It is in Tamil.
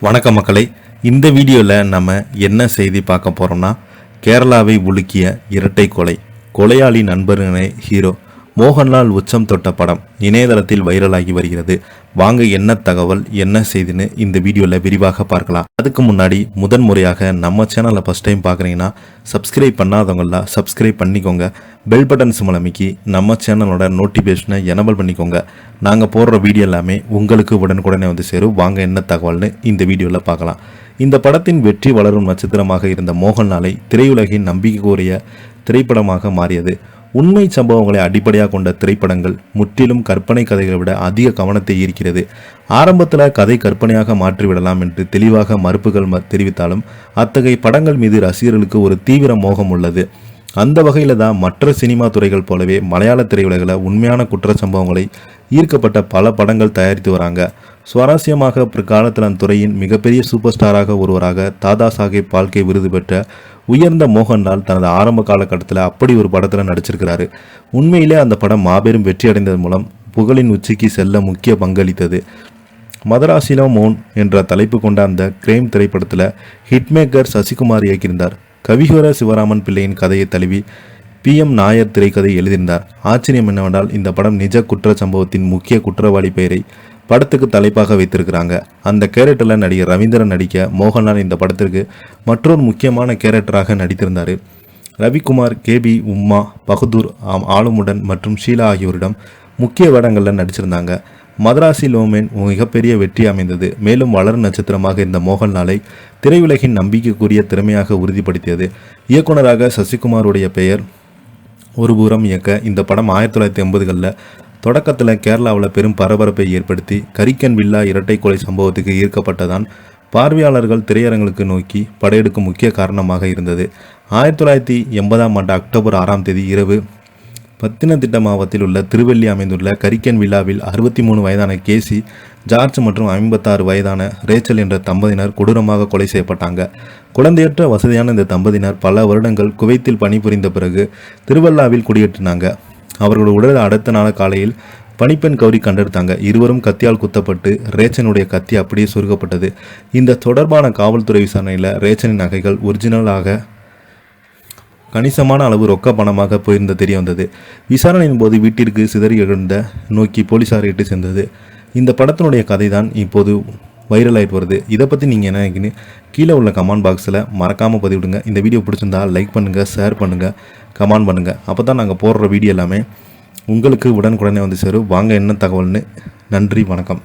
வணக்கம் மக்களை, இந்த வீடியோவில் நம்ம என்ன செய்தி பார்க்க போகிறோம்னா, கேரளாவை உலுக்கிய இரட்டை கொலை, கொலையாளி நண்பர்களே ஹீரோ, மோகன்லால் உச்சம் தொட்ட படம் இணையதளத்தில் வைரலாகி வருகிறது. வாங்க என்ன தகவல் என்ன செய்தின்னு இந்த வீடியோவில் விரிவாக பார்க்கலாம். அதுக்கு முன்னாடி முதன்முறையாக நம்ம சேனலை ஃபஸ்ட் டைம் பார்க்குறீங்கன்னா சப்ஸ்கிரைப் பண்ணாதவங்கள சப்ஸ்கிரைப் பண்ணிக்கோங்க. பெல் பட்டன் சிம்பல் அமைக்கி நம்ம சேனலோட நோட்டிஃபிகேஷனை எனபிள் பண்ணிக்கோங்க. நாங்கள் போடுற வீடியோ எல்லாமே உங்களுக்கு உடனுக்குடனே வந்து சேரும். வாங்க என்ன தகவல்னு இந்த வீடியோவில் பார்க்கலாம். இந்த படத்தின் வெற்றி வளரும் நட்சத்திரமாக இருந்த மோகன்லாலை திரையுலகின் நம்பிக்கைக்குரிய திரைப்படமாக மாறியது. உண்மை சம்பவங்களை அடிப்படையாக கொண்ட திரைப்படங்கள் முற்றிலும் கற்பனை கதைகளை விட அதிக கவனத்தை ஈர்க்கிறது. ஆரம்பத்தில் கதை கற்பனையாக மாற்றிவிடலாம் என்று தெளிவாக மறுப்புகள் தெரிவித்தாலும் அத்தகைய படங்கள் மீது ரசிகர்களுக்கு ஒரு தீவிர மோகம் உள்ளது. அந்த வகையில் தான் மற்ற சினிமா துறைகள் போலவே மலையாள திரையுலகில் உண்மையான குற்ற சம்பவங்களை ஈர்க்கப்பட்ட பல படங்கள் தயாரித்து வராங்க. சுவாரஸ்யமாக பிற்காலத்தில் அந்த துறையின் மிகப்பெரிய சூப்பர் ஸ்டாராக ஒருவராக தாதா சாஹேப் பால்கே விருது பெற்ற உயர்ந்த மோகன்லால் தனது ஆரம்ப காலகட்டத்தில் அப்படி ஒரு படத்தில் நடிச்சிருக்கிறாரு. உண்மையிலே அந்த படம் மாபெரும் வெற்றி அடைந்ததன் மூலம் புகழின் உச்சிக்கு செல்ல முக்கிய பங்களித்தது. மதராசிலோ மோன் என்ற தலைப்பு கொண்ட அந்த கிரைம் திரைப்படத்தில் ஹிட்மேக்கர் சசிகுமார் இயக்கியிருந்தார். கவிகுர சிவராமன் பிள்ளையின் கதையை தழுவி PM நாயர் திரைக்கதை எழுதியிருந்தார். ஆச்சரியம் என்னவென்றால் இந்த படம் நிஜ குற்ற சம்பவத்தின் முக்கிய குற்றவாளி பெயரை படத்துக்கு தலைப்பாக வைத்திருக்கிறாங்க. அந்த கேரக்டரில் நடிகர் ரவீந்திரன் நடிக்க மோகன்லால் இந்த படத்திற்கு மற்றொரு முக்கியமான கேரக்டராக நடித்திருந்தார். ரவிக்குமார், KB, உம்மா, பகதூர் ஆளுமுடன் மற்றும் ஷீலா ஆகியோரிடம் முக்கிய வேடங்களில் நடிச்சிருந்தாங்க. மதராசி லோமேன் மிகப்பெரிய வெற்றி அமைந்தது. மேலும் வளரும் நட்சத்திரமாக இருந்த மோகன்லாலை திரையுலகின் நம்பிக்கைக்குரிய திறமையாக உறுதிப்படுத்தியது. இயக்குனராக சசிகுமாருடைய பெயர் ஒருபுறம் இயக்க இந்த படம் 1980களில் தொடக்கத்தில் கேரளாவில் பெரும் பரபரப்பை ஏற்படுத்தி கரிக்கன் வில்லா இரட்டை கொலை சம்பவத்துக்கு ஈர்க்கப்பட்டதான் பார்வையாளர்கள் திரையரங்குகளுக்கு நோக்கி படையெடுக்கும் முக்கிய காரணமாக இருந்தது. 1980ஆம் ஆண்டு அக்டோபர் 6ஆம் தேதி இரவு பத்தினத்திட்ட மாவட்டத்தில் உள்ள திருவள்ளி அமைந்துள்ள கரிக்கன் வில்லாவில் 63 வயதான கேசி ஜார்ஜ் மற்றும் 56 வயதான ரேச்சல் என்ற தம்பதியினர் கொடூரமாக கொலை செய்யப்பட்டாங்க. குழந்தையற்ற வசதியான இந்த தம்பதியினர் பல வருடங்கள் குவைத்தில் பணிபுரிந்த பிறகு திருவள்ளாவில் குடியேற்றினாங்க. அவர்களோட உடல் அடுத்த நாள் காலையில் பணிப்பெண் கௌரி கண்டெடுத்தாங்க. இருவரும் கத்தியால் குத்தப்பட்டு ரேச்சனுடைய கத்தி அப்படியே சுருக்கப்பட்டது. இந்த தொடர்பான காவல்துறை விசாரணையில் ரேச்சனின் நகைகள் ஒரிஜினலாக கணிசமான அளவு ரொக்க பணமாக போயிருந்த தெரிய வந்தது. விசாரணையின் போது வீட்டிற்கு சிதறி எழுந்த நோக்கி போலீசார் இட்டு சென்றது. இந்த படத்தினுடைய கதை தான் இப்போது வைரல் ஆகிட்டு வருது. இதை பற்றி நீங்கள் என்ன நினைக்கிறீங்க? கீழே உள்ள கமெண்ட் பாக்ஸில் மறக்காமல் பதிவிடுங்க. இந்த வீடியோ பிடிச்சிருந்தா லைக் பண்ணுங்கள், ஷேர் பண்ணுங்கள், கமெண்ட் பண்ணுங்கள். அப்போ தான் நாங்கள் போடுற வீடியோ எல்லாமே உங்களுக்கு உடனுக்குடனே வந்து சேரும். வாங்க என்ன தகவல்னு. நன்றி, வணக்கம்.